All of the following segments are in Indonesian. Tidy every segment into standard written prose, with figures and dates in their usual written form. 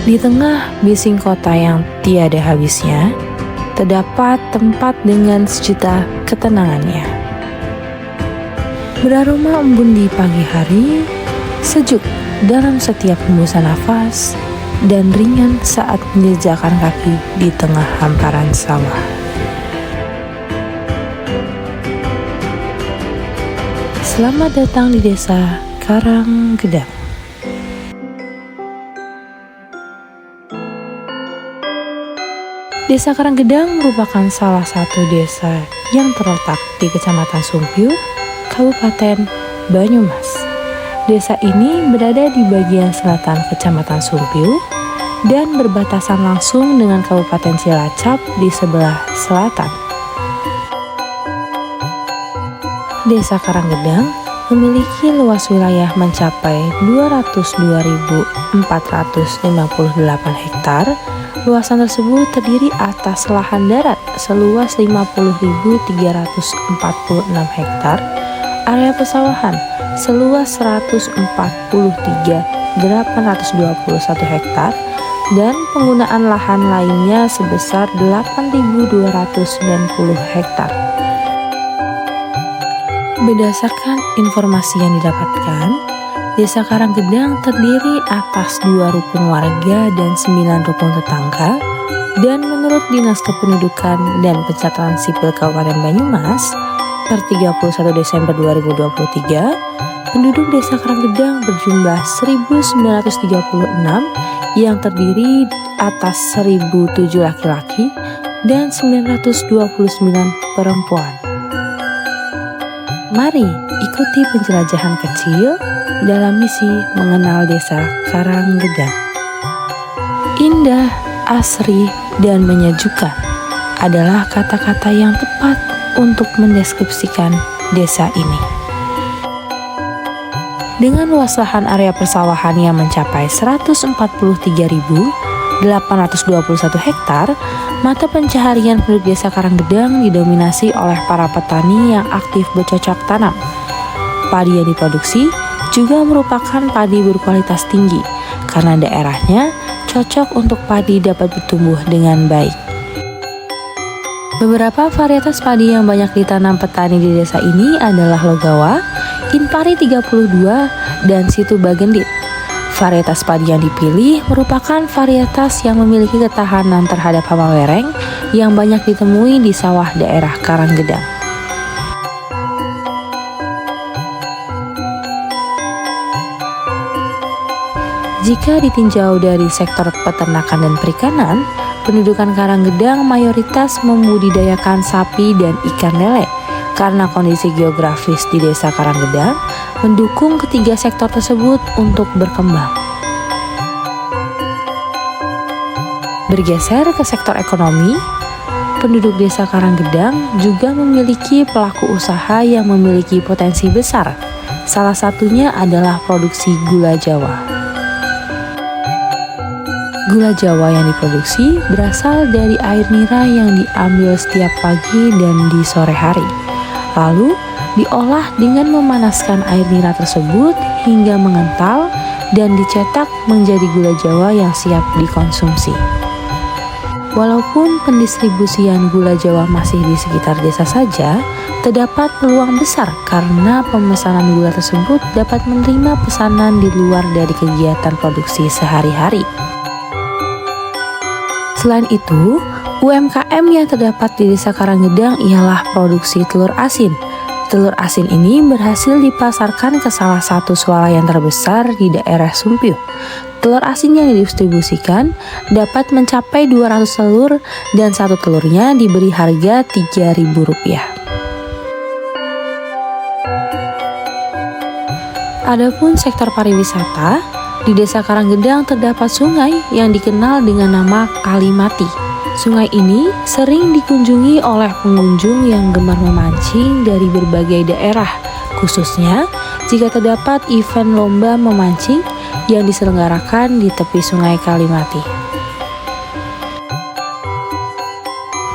Di tengah bising kota yang tiada habisnya, terdapat tempat dengan sejuta ketenangannya. Beraroma embun di pagi hari, sejuk dalam setiap hembusan nafas, dan ringan saat menjejakkan kaki di tengah hamparan sawah. Selamat datang di Desa Karanggedang. Desa Karanggedang merupakan salah satu desa yang terletak di Kecamatan Sumpil, Kabupaten Banyumas. Desa ini berada di bagian selatan Kecamatan Sumpil dan berbatasan langsung dengan Kabupaten Cilacap di sebelah selatan. Desa Karanggedang memiliki luas wilayah mencapai 202.458 hektar. Luasan tersebut terdiri atas lahan darat seluas 50.346 hektar, area pesawahan seluas 143.821 hektar, dan penggunaan lahan lainnya sebesar 8.290 hektar. Berdasarkan informasi yang didapatkan, Desa Karanggedang terdiri atas 2 rukun warga dan 9 rukun tetangga, dan menurut Dinas Kependudukan dan Pencatatan Sipil Kabupaten Banyumas, per 31 Desember 2023, penduduk Desa Karanggedang berjumlah 1.936 yang terdiri atas 1.007 laki-laki dan 929 perempuan. Mari ikuti penjelajahan kecil dalam misi mengenal Desa Karanggedang. Indah, asri, dan menyejukkan adalah kata-kata yang tepat untuk mendeskripsikan desa ini. Dengan luas lahan area persawahan yang mencapai 143.821 hektar, mata pencaharian penduduk Desa Karanggedang didominasi oleh para petani yang aktif bercocok tanam. Padi yang diproduksi juga merupakan padi berkualitas tinggi karena daerahnya cocok untuk padi dapat bertumbuh dengan baik. Beberapa varietas padi yang banyak ditanam petani di desa ini adalah Logawa, Inpari 32, dan Situ Bagendit. Varietas padi yang dipilih merupakan varietas yang memiliki ketahanan terhadap hama wereng yang banyak ditemui di sawah daerah Karanggedang. Jika ditinjau dari sektor peternakan dan perikanan, pendudukan Karanggedang mayoritas membudidayakan sapi dan ikan lele karena kondisi geografis di Desa Karanggedang mendukung ketiga sektor tersebut untuk berkembang. Bergeser ke sektor ekonomi, penduduk Desa Karanggedang juga memiliki pelaku usaha yang memiliki potensi besar. Salah satunya adalah produksi gula Jawa. Gula Jawa yang diproduksi berasal dari air nira yang diambil setiap pagi dan di sore hari. Lalu diolah dengan memanaskan air nira tersebut hingga mengental dan dicetak menjadi gula Jawa yang siap dikonsumsi. Walaupun pendistribusian gula Jawa masih di sekitar desa saja, terdapat peluang besar karena pemesanan gula tersebut dapat menerima pesanan di luar dari kegiatan produksi sehari-hari. Selain itu, UMKM yang terdapat di Desa Karanggedang ialah produksi telur asin. Telur asin ini berhasil dipasarkan ke salah satu swalayan terbesar di daerah Sumpil. Telur asin yang didistribusikan dapat mencapai 200 telur dan satu telurnya diberi harga Rp3.000. Adapun sektor pariwisata, di Desa Karanggedang terdapat sungai yang dikenal dengan nama Kalimati. Sungai ini sering dikunjungi oleh pengunjung yang gemar memancing dari berbagai daerah, khususnya jika terdapat event lomba memancing yang diselenggarakan di tepi Sungai Kalimati.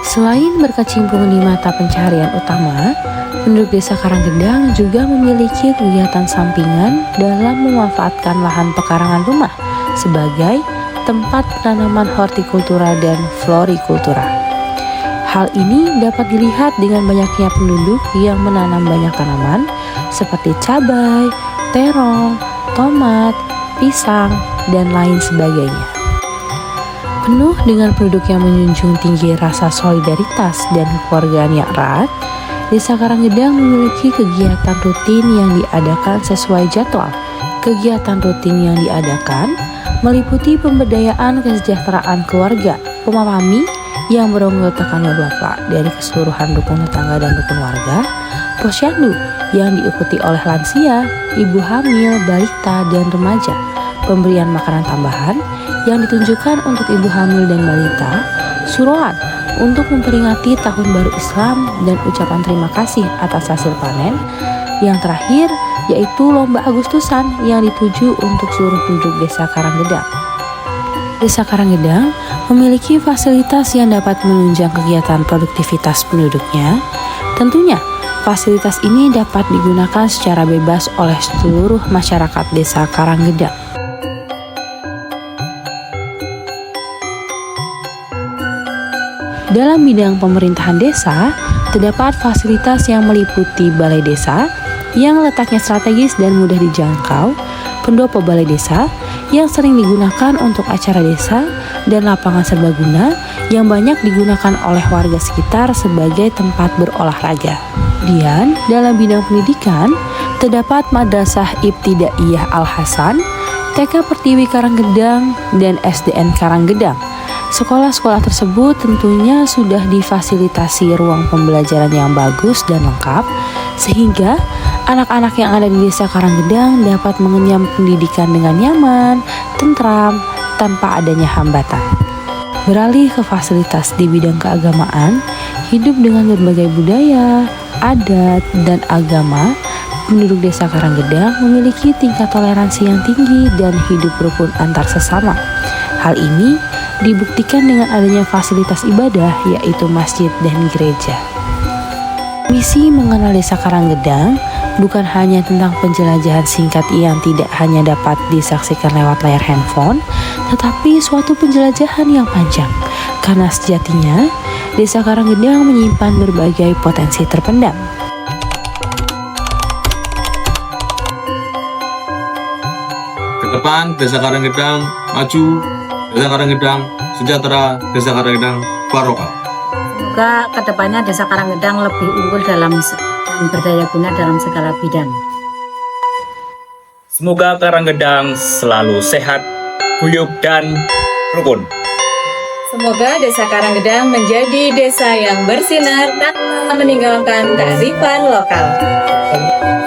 Selain berkecimpung di mata pencaharian utama, penduduk Desa Karanggedang juga memiliki kegiatan sampingan dalam memanfaatkan lahan pekarangan rumah sebagai tempat penanaman hortikultura dan florikultura. Hal ini dapat dilihat dengan banyaknya penduduk yang menanam banyak tanaman seperti cabai, terong, tomat, pisang, dan lain sebagainya. Penuh dengan penduduk yang menjunjung tinggi rasa solidaritas dan kekeluargaan yang erat, Desa Karanggedang memiliki kegiatan rutin yang diadakan sesuai jadwal. Kegiatan rutin yang diadakan meliputi pemberdayaan kesejahteraan keluarga, pemahami yang beranggotakan bapak dari keseluruhan rukun tetangga dan rukun warga, posyandu yang diikuti oleh lansia, ibu hamil, balita, dan remaja, pemberian makanan tambahan yang ditunjukkan untuk ibu hamil dan balita, suroan untuk memperingati Tahun Baru Islam, dan ucapan terima kasih atas hasil panen. Yang terakhir yaitu lomba Agustusan yang dituju untuk seluruh penduduk Desa Karanggedang. Desa Karanggedang memiliki fasilitas yang dapat menunjang kegiatan produktivitas penduduknya. Tentunya, fasilitas ini dapat digunakan secara bebas oleh seluruh masyarakat Desa Karanggedang. Dalam bidang pemerintahan desa, terdapat fasilitas yang meliputi balai desa yang letaknya strategis dan mudah dijangkau, pendopo balai desa yang sering digunakan untuk acara desa, dan lapangan serbaguna yang banyak digunakan oleh warga sekitar sebagai tempat berolahraga. Kemudian, dalam bidang pendidikan, terdapat Madrasah Ibtidaiyah Al-Hasan, TK Pertiwi Karanggedang, dan SDN Karanggedang. Sekolah-sekolah tersebut tentunya sudah difasilitasi ruang pembelajaran yang bagus dan lengkap, sehingga anak-anak yang ada di Desa Karanggedang dapat mengenyam pendidikan dengan nyaman, tentram, tanpa adanya hambatan. Beralih ke fasilitas di bidang keagamaan, hidup dengan berbagai budaya, adat, dan agama, penduduk Desa Karanggedang memiliki tingkat toleransi yang tinggi dan hidup rukun antar sesama. Hal ini dibuktikan dengan adanya fasilitas ibadah, yaitu masjid dan gereja. Misi mengenal Desa Karanggedang bukan hanya tentang penjelajahan singkat yang tidak hanya dapat disaksikan lewat layar handphone, tetapi suatu penjelajahan yang panjang, karena sejatinya Desa Karanggedang menyimpan berbagai potensi terpendam. Ke depan, Desa Karanggedang maju, Desa Karanggedang sejahtera, Desa Karanggedang barokah. Semoga kedepannya Desa Karanggedang lebih unggul dan berdaya guna dalam segala bidang. Semoga Karanggedang selalu sehat, guyup, dan rukun. Semoga Desa Karanggedang menjadi desa yang bersinar tanpa meninggalkan kearifan lokal.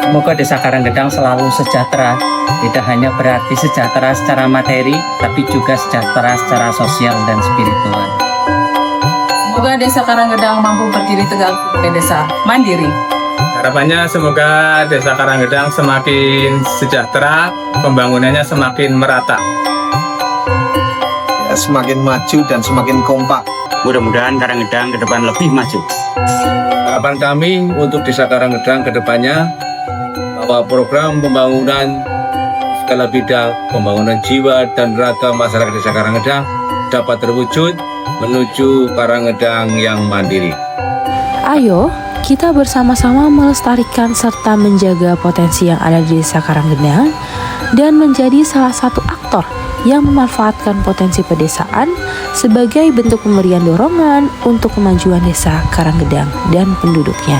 Semoga Desa Karanggedang selalu sejahtera, tidak hanya berarti sejahtera secara materi, tapi juga sejahtera secara sosial dan spiritual. Semoga Desa Karanggedang mampu berdiri tegak sebagai desa mandiri. Harapannya semoga Desa Karanggedang semakin sejahtera, pembangunannya semakin merata. Semakin maju dan semakin kompak. Mudah-mudahan Karanggedang ke depan lebih maju. Harapan kami untuk Desa Karanggedang ke depannya, bahwa program pembangunan segala bidang, pembangunan jiwa dan raga masyarakat Desa Karanggedang dapat terwujud menuju Karanggedang yang mandiri. Ayo, kita bersama-sama melestarikan serta menjaga potensi yang ada di Desa Karanggedang dan menjadi salah satu aktor yang memanfaatkan potensi pedesaan sebagai bentuk pemberian dorongan untuk kemajuan Desa Karanggedang dan penduduknya.